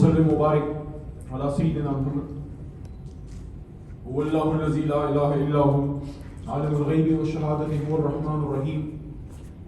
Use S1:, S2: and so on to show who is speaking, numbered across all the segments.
S1: وسلم وبارك على سيدنا محمد هو الله الذي لا إله إلا هو عالم الغيب والشهادة هو الرحمن الرحيم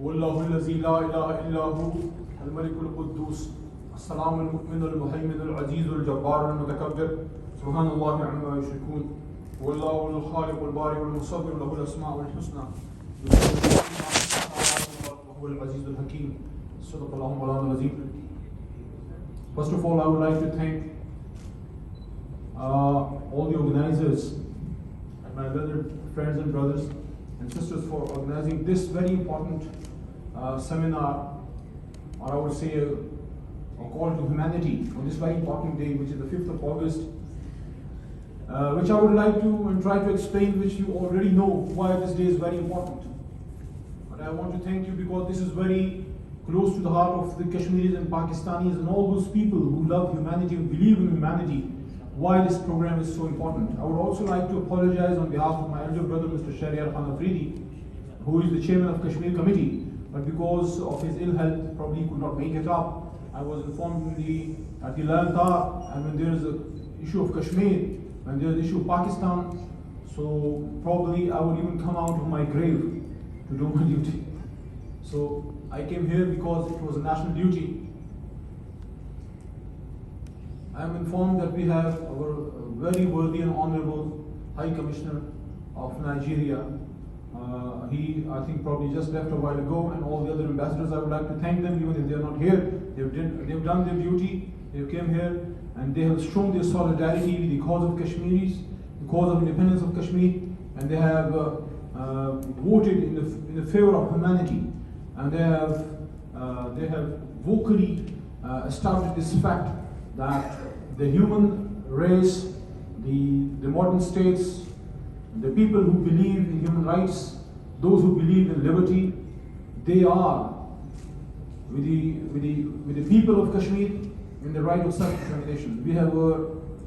S1: هو الله الذي لا إله إلا هو الملك القدوس السلام المؤمن المهيمن العزيز الجبار المتكبر سبحان الله عما يشركون هو الله الخالق البارئ المصور له الأسماء الحسنى وهو العزيز الحكيم صدق الله مولانا العظيم. First of all, I would like to thank all the organizers and my other friends and brothers and sisters for organizing this very important seminar, or I would say a call to humanity on this very important day, which is the 5th of August, which I would like to and try to explain, which you already know why this day is very important. But I want to thank you because this is very close to the heart of the Kashmiris and Pakistanis and all those people who love humanity and believe in humanity, why this program is so important. I would also like to apologize on behalf of my elder brother, Mr. Shahryar Khan Afridi, who is the chairman of Kashmir Committee, but because of his ill health, probably he could not make it up. I was informed at the 11th hour, and when there is an issue of Kashmir, when there is an issue of Pakistan, so probably I would even come out of my grave to do my duty. So I came here because it was a national duty. I am informed that we have our very worthy and honorable High Commissioner of Nigeria. He, I think, probably just left a while ago, and all the other ambassadors. I would like to thank them, even if they are not here. They've done their duty. They came here and they have shown their solidarity with the cause of Kashmiris, the cause of independence of Kashmir, and they have voted in the favor of humanity, and they have vocally established this fact that the human race, the modern states, the people who believe in human rights, those who believe in liberty, they are with the people of Kashmir in the right of self-determination. We have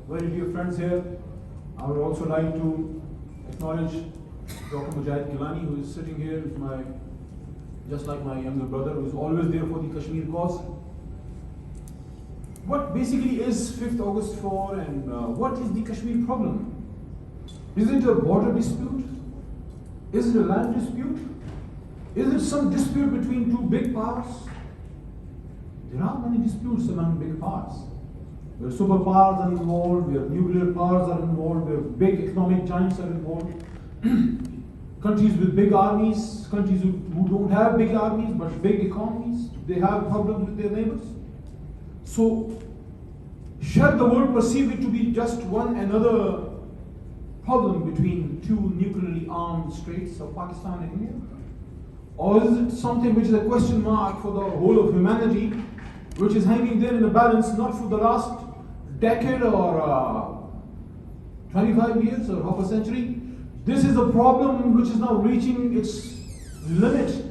S1: very dear friends here. I would also like to acknowledge Dr. Mujahid Gilani, who is sitting here, is just like my younger brother, who is always there for the Kashmir cause. What basically is 5th August for, and what is the Kashmir problem? Is it a border dispute? Is it a land dispute? Is it some dispute between two big powers? There are many disputes among big powers. Where superpowers are involved, where nuclear powers are involved, where big economic giants are involved. Countries with big armies, countries who don't have big armies but big economies, they have problems with their neighbors. So, shall the world perceive it to be just one another problem between two nuclearly armed states of Pakistan and India? Or is it something which is a question mark for the whole of humanity, which is hanging there in the balance, not for the last decade or 25 years or half a century? This is a problem which is now reaching its limit.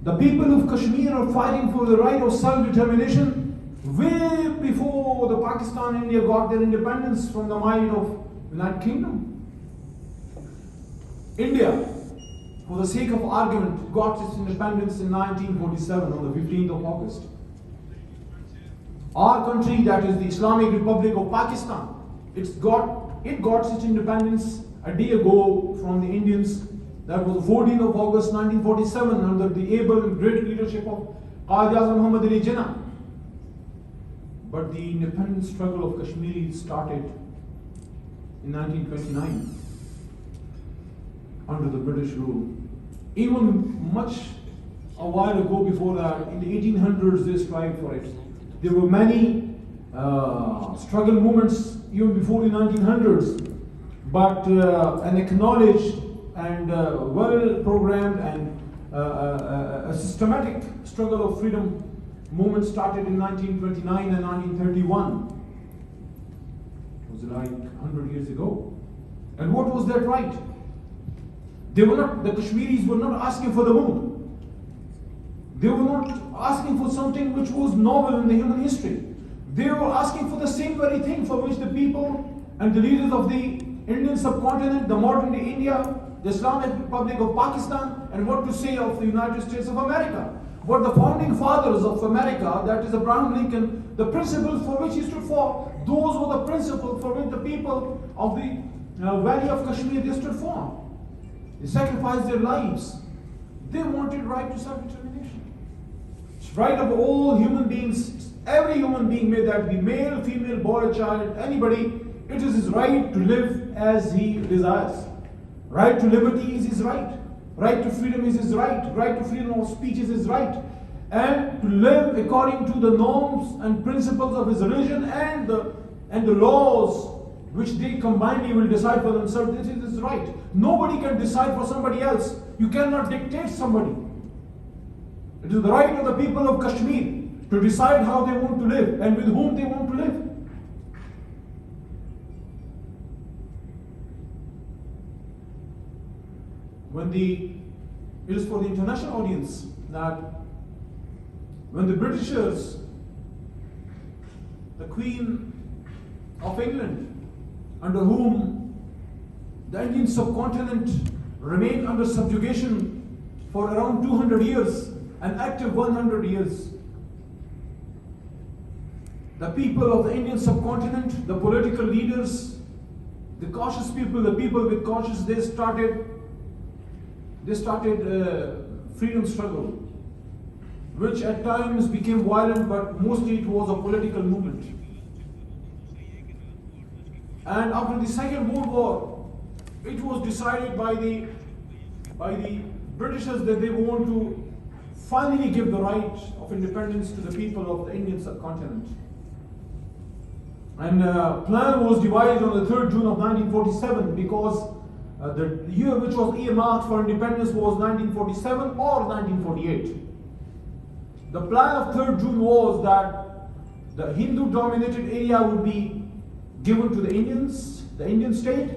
S1: The people of Kashmir are fighting for the right of self-determination way before the Pakistan and India got their independence from the might of the United Kingdom. India, for the sake of argument, got its independence in 1947 on the 15th of August. Our country, that is the Islamic Republic of Pakistan, it got its independence a day ago from the Indians. That was the 14th of August 1947 under the able and great leadership of Qaid-e-Azam Muhammad Ali Jinnah. But the independence struggle of Kashmir started in 1929 under the British rule. Even much a while ago before that, in the 1800s, they strived for it. There were many struggle movements even before the 1900s, but an acknowledged and well-programmed and a systematic struggle of freedom movement started in 1929 and 1931. It was like 100 years ago. And what was that right? The Kashmiris were not asking for the moon. They were not asking for something which was novel in the human history. They were asking for the same very thing for which the people and the leaders of the Indian subcontinent, the modern day India, the Islamic Republic of Pakistan, and what to say of the United States of America. But the founding fathers of America, that is Abraham Lincoln, the principles for which he stood for, those were the principles for which the people of the Valley of Kashmir they stood for. They sacrificed their lives. They wanted right to self-determination. It's right of all human beings. Every human being, may that be male, female, boy, child, anybody, it is his right to live as he desires. Right to liberty is his right. Right to freedom is his right. Right to freedom of speech is his right. And to live according to the norms and principles of his religion and the laws which they combinedly will decide for themselves, this is his right. Nobody can decide for somebody else. You cannot dictate somebody. It is the right of the people of Kashmir to decide how they want to live and with whom they want to live. It is for the international audience that when the Britishers, the Queen of England, under whom the Indian subcontinent remained under subjugation for around 200 years, an active 100 years, the people of the Indian subcontinent, the political leaders, the cautious people, the people with conscience, they started freedom struggle, which at times became violent, but mostly it was a political movement. And after the Second World War, it was decided by the Britishers that they want to finally give the right of independence to the people of the Indian subcontinent. And a plan was devised on the 3rd June of 1947 because the year which was earmarked for independence was 1947 or 1948. The plan of 3rd June was that the Hindu-dominated area would be given to the Indians, the Indian state,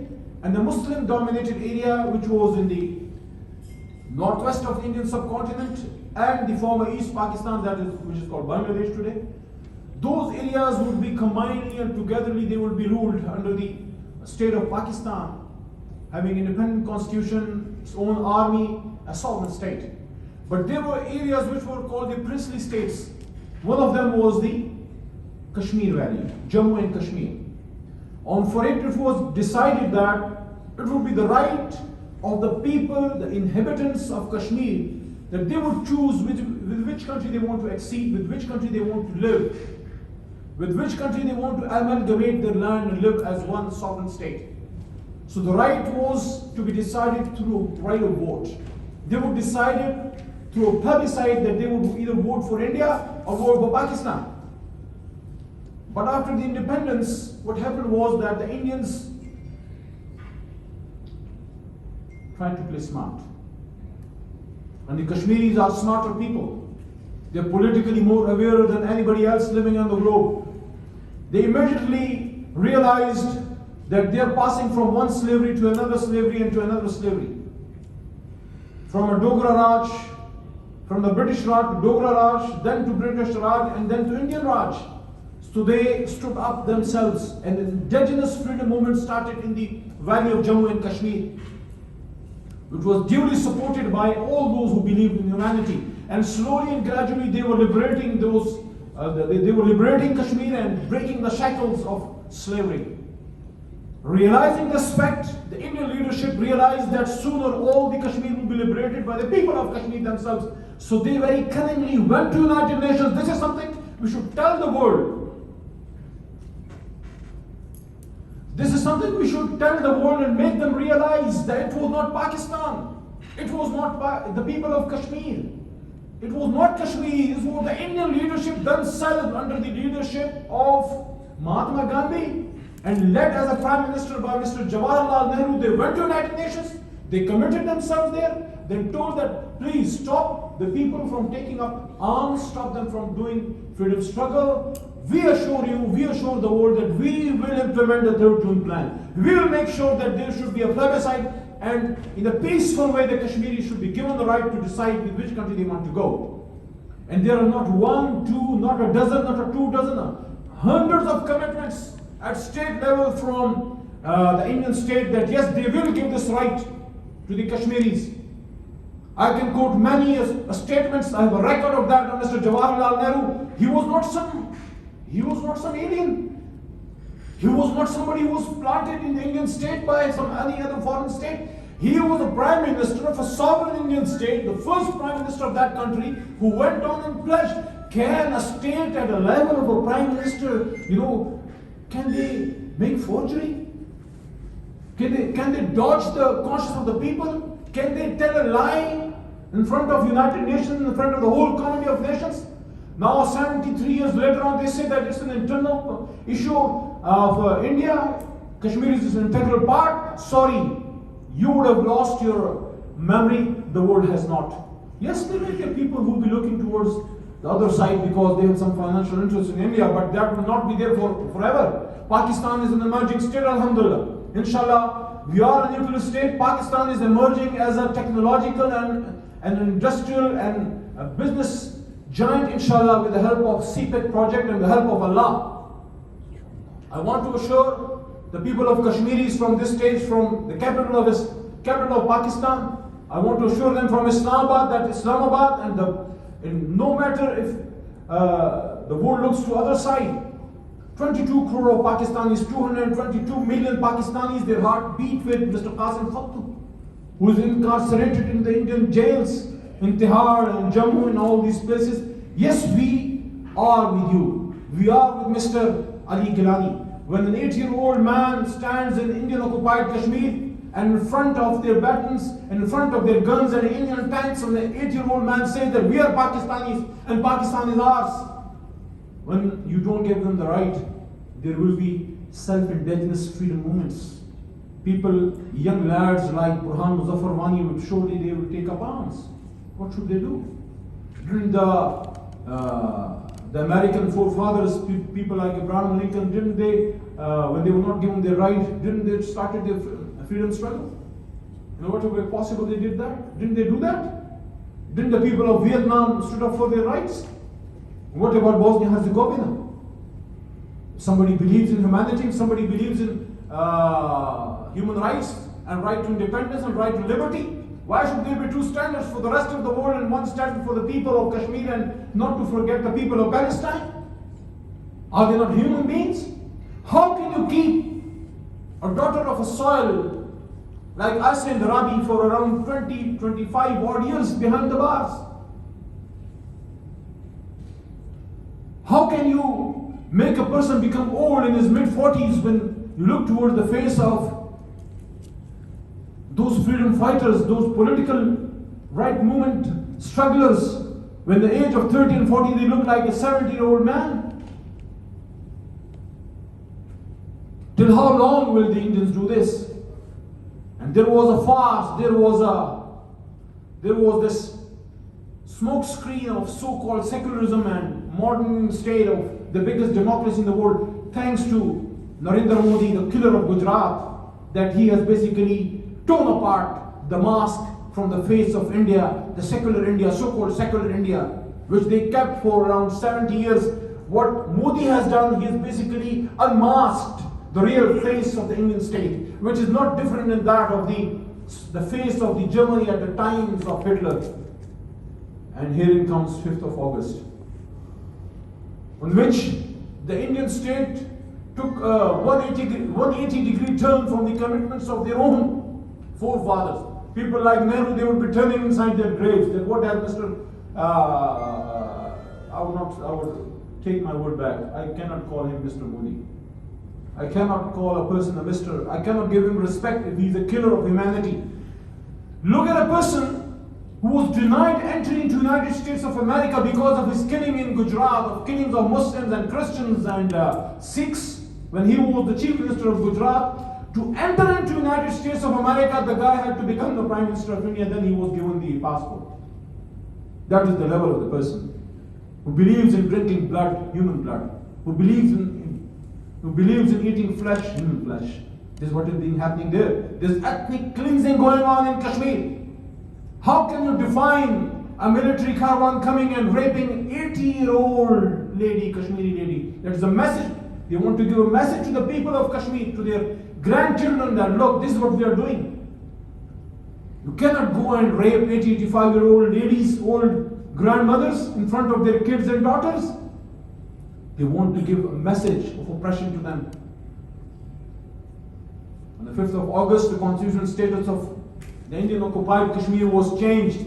S1: and the Muslim-dominated area, which was in the northwest of the Indian subcontinent and the former East Pakistan, which is called Bangladesh today. Those areas would be combinedly and togetherly they would be ruled under the state of Pakistan, having independent constitution, its own army, a sovereign state. But there were areas which were called the princely states. One of them was the Kashmir Valley, Jammu and Kashmir. For it was decided that it would be the right of the people, the inhabitants of Kashmir, that they would choose with which country they want to accede, with which country they want to live, with which country they want to amalgamate their land and live as one sovereign state. So the right was to be decided through right of vote. They would decide it through a plebiscite that they would either vote for India or vote for Pakistan. But after the independence, what happened was that the Indians tried to play smart. And the Kashmiris are smarter people. They're politically more aware than anybody else living on the globe. They immediately realized that they're passing from one slavery to another slavery and to another slavery. From a Dogra Raj, from the British Raj to Dogra Raj, then to British Raj, and then to Indian Raj. So they stood up themselves, and the indigenous freedom movement started in the valley of Jammu and Kashmir, which was duly supported by all those who believed in humanity. And slowly and gradually they were liberating they were liberating Kashmir and breaking the shackles of slavery. Realizing this fact, the Indian leadership realized that sooner all the Kashmir will be liberated by the people of Kashmir themselves. So they very cunningly went to United Nations. This is something we should tell the world. This is something we should tell the world and make them realize that it was not Pakistan. It was not the people of Kashmir. It was not Kashmir. It was the Indian leadership themselves under the leadership of Mahatma Gandhi and led as a Prime Minister by Mr. Jawaharlal Nehru. They went to United Nations. They committed themselves there. They told that please stop the people from taking up arms, stop them from doing freedom struggle. We assure the world that we will implement the 3rd June plan. We will make sure that there should be a plebiscite, and in a peaceful way the Kashmiris should be given the right to decide with which country they want to go. And there are not one, two, not a dozen, not a 2 dozen, hundreds of commitments at state level from the Indian state that yes, they will give this right to the Kashmiris. I can quote many statements. I have a record of that on Mr. Jawaharlal Nehru. He was not some alien. He was not somebody who was planted in the Indian state by any other foreign state. He was the prime minister of a sovereign Indian state, the first prime minister of that country, who went on and pledged. Can a state at a level of a prime minister, can they make forgery? Can they dodge the conscience of the people? Can they tell a lie in front of United Nations, in front of the whole community of nations? Now, 73 years later on, they say that it's an internal issue of India. Kashmir is an integral part. Sorry, you would have lost your memory. The world has not. Yes, there may be people who will be looking towards the other side because they have some financial interest in India, but that will not be there forever. Pakistan is an emerging state, alhamdulillah. Inshallah, we are a nuclear state. Pakistan is emerging as a technological and an industrial and a business giant, inshallah, with the help of CPEC project and the help of Allah. I want to assure the people of Kashmiris from this stage, from the capital of Pakistan, I want to assure them from Islamabad that Islamabad and no matter if the world looks to other side, 22 crore of Pakistanis, 222 million Pakistanis, their heart beat with Mr. Qasim Khattu, who is incarcerated in the Indian jails, in Tihar and Jammu and all these places. Yes, we are with you. We are with Mr. Ali Gilani. When an 8-year-old man stands in Indian occupied Kashmir and in front of their batons and in front of their guns and Indian tanks, and the 8-year-old man says that we are Pakistanis and Pakistan is ours. When you don't give them the right, there will be self-indigenous freedom movements. People, young lads like Burhan Muzaffar Wani, would surely they will take up arms. What should they do? During the American forefathers, people like Abraham Lincoln, didn't they, when they were not given their right, didn't they started their freedom struggle? Whatever possible they did that? Didn't they do that? Didn't the people of Vietnam stood up for their rights? What about Bosnia-Herzegovina? Somebody believes in humanity, somebody believes in human rights and right to independence and right to liberty. Why should there be two standards for the rest of the world and one standard for the people of Kashmir and not to forget the people of Palestine? Are they not human beings? How can you keep a daughter of a soil like us and Rabi for around 20, 25 odd years behind the bars? How can you make a person become old in his mid-40s when you look towards the face of those freedom fighters, those political right movement strugglers, when the age of 30 and 40 they look like a 70-year-old man? Till how long will the Indians do this? And there was a farce, there was this smoke screen of so-called secularism and modern state of the biggest democracy in the world, thanks to Narendra Modi, the killer of Gujarat, that he has basically torn apart the mask from the face of India, the secular India, so-called secular India, which they kept for around 70 years. What Modi has done, he has basically unmasked the real face of the Indian state, which is not different than that of the face of the Germany at the times of Hitler. And here comes 5th of August, on which the Indian state took a 180-degree turn from the commitments of their own forefathers. People like Nehru, they would be turning inside their graves. That what has Mr. I would take my word back. I cannot call him Mr. Modi. I cannot call a person a Mr. I cannot give him respect if he's a killer of humanity. Look at a person who was denied entry into United States of America because of his killing in Gujarat, of killings of Muslims and Christians and Sikhs, when he was the chief minister of Gujarat. To enter into United States of America, the guy had to become the Prime Minister of India, then he was given the passport. That is the level of the person who believes in drinking blood, human blood, who believes in eating flesh, human flesh. This is what is being happening there. There's ethnic cleansing going on in Kashmir. How can you define a military caravan coming and raping 80-year-old lady, Kashmiri lady? That is a message. They want to give a message to the people of Kashmir, to their grandchildren, that look, this is what we are doing. You cannot go and rape 80-85-year-old ladies, old grandmothers in front of their kids and daughters. They want to give a message of oppression to them. On the 5th of August, the constitutional status of the Indian occupied Kashmir was changed,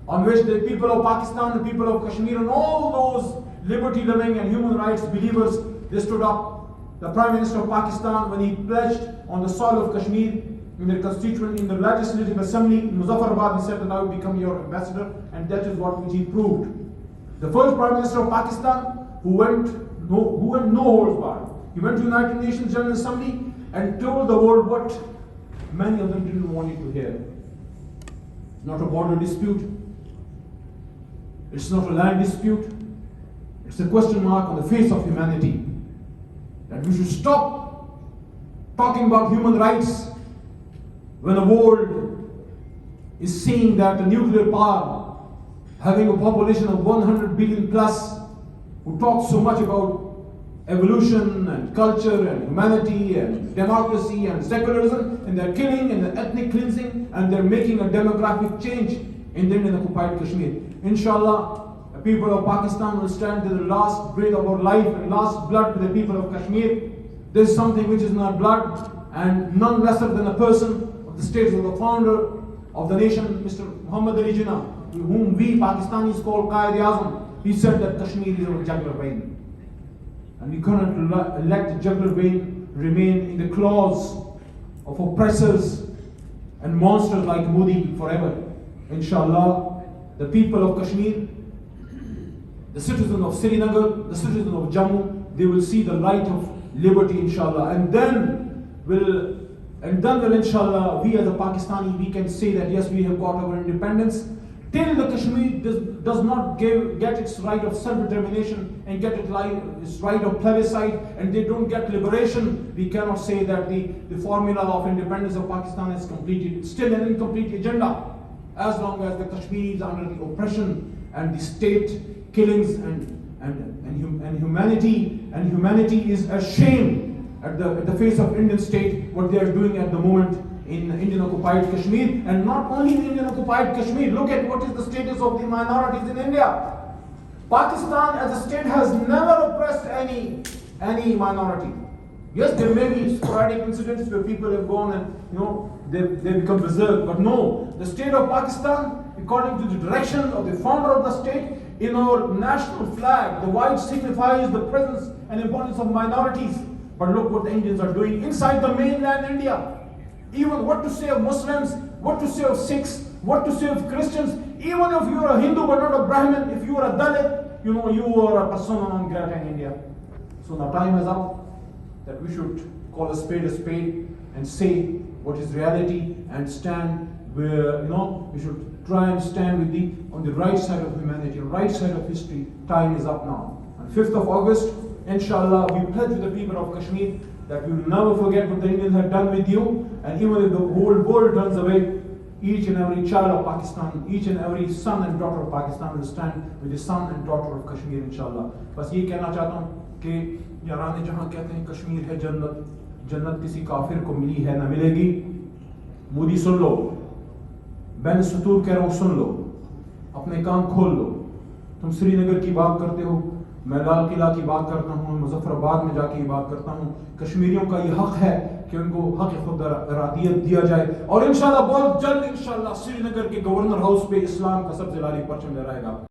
S1: on which the people of Pakistan, the people of Kashmir, and all those liberty-loving and human rights believers, they stood up. The Prime Minister of Pakistan, when he pledged on the soil of Kashmir, in the constituent, in the legislative assembly in Muzaffarabad, he said that I will become your ambassador, and that is what which he proved. The first Prime Minister of Pakistan who went no holds barred. He went to United Nations General Assembly and told the world what many of them didn't want it to hear. It's not a border dispute. It's not a land dispute. It's a question mark on the face of humanity. That we should stop talking about human rights when the world is seeing that the nuclear power, having a population of 100 billion plus, who talk so much about evolution and culture and humanity and democracy and secularism, and they're killing and they're ethnic cleansing and they're making a demographic change in the Indian occupied Kashmir. Inshallah, the people of Pakistan will stand to the last breath of our life and last blood to the people of Kashmir. This is something which is in our blood, and none lesser than a person of the status of the founder of the nation, Mr. Muhammad Ali Jinnah, whom we Pakistanis call Qaid-e-Azam. He said that Kashmir is our jugular vein. And we cannot let the jugular vein remain in the claws of oppressors and monsters like Modi forever. Inshallah, the people of Kashmir, the citizens of Srinagar, the citizens of Jammu, they will see the light of liberty, inshallah. And then will inshallah, we as a Pakistani, we can say that yes, we have got our independence. Till the Kashmir does not get its right of self-determination and get its right of plebiscite, and they don't get liberation, we cannot say that the formula of independence of Pakistan is completed. It's still an incomplete agenda. As long as the Kashmiris are under the oppression and the state killings and humanity is ashamed at the face of Indian state, what they are doing at the moment in Indian occupied Kashmir. And not only in Indian occupied Kashmir, look at what is the status of the minorities in India. Pakistan as a state has never oppressed any minority. Yes, there may be sporadic incidents where people have gone and they become berserk, but no, the state of Pakistan, according to the direction of the founder of the state, in our national flag, the white signifies the presence and importance of minorities. But look what the Indians are doing inside the mainland India. Even what to say of Muslims, what to say of Sikhs, what to say of Christians. Even if you are a Hindu but not a Brahmin, if you are a Dalit, you are a persona non grata in India. So now time is up that we should call a spade and say what is reality and stand where, we should try and stand on the right side of humanity, right side of history. Time is up now. On 5th of August, inshallah, we pledge to the people of Kashmir that we will never forget what the Indians have done with you, and even if the whole world turns away, each and every child of Pakistan, each and every son and daughter of Pakistan will stand with the son and daughter of Kashmir, inshallah. बस ये कहना चाहता हूँ कि यारान जहाँ कहते हैं कश्मीर है जन्नत, जन्नत किसी काफिर को मिली है न मिलेगी। मोदी सुन लो, बैन सतूर कह रहा हूँ सुन लो, अपने कान खोल लो। तुम श्रीनगर की बात करते हो, मैं लाल किला की बात करता हूँ, मुजफ्फराबाद में जाके बात करता हूँ। कश्मीरियों का ये हक है कि उनको हक खुद इरादियत दिया जाए, और इंशाल्लाह बहुत जल्द इंशाल्लाह श्रीनगर के गवर्नर हाउस पे इस्लाम का सबसे लाली परचम लहराएगा।